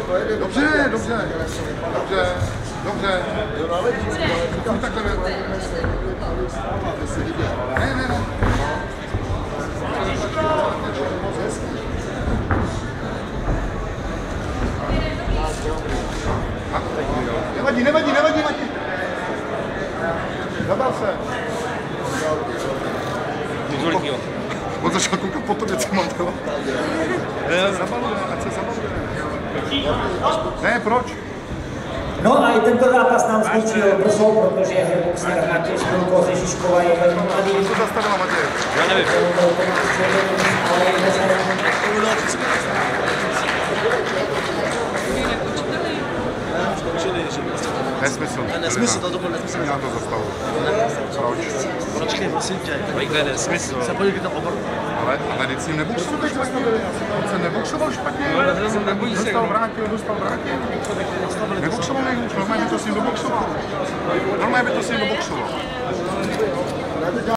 Dobře, dobře. Dobře. Dobře. Říkám takhle. Ne, ne, ne. Nevadí, nevadí, nevadí, Mati. Zabal se. On začal koukat po tobě, co mám dělat. Ať se zabaluje. Ne, proč? No a i tento zápas nám skončil brzo, protože boxer Matěj Špilko ze Žižkova je velmi mladý. Co zastavila Matěj? Já nevím. Nesmysl. Nesmysl, to byl nesmysl. Já to zastavu. Proč? Počkej, prosím tě. To je nesmysl. Se podívej tam obor. Ale teď s ním neboxoval, on se neboxoval špatně. Dostal, vrátil. Neboxoval nejhůř, normálně by to s ním doboxoval.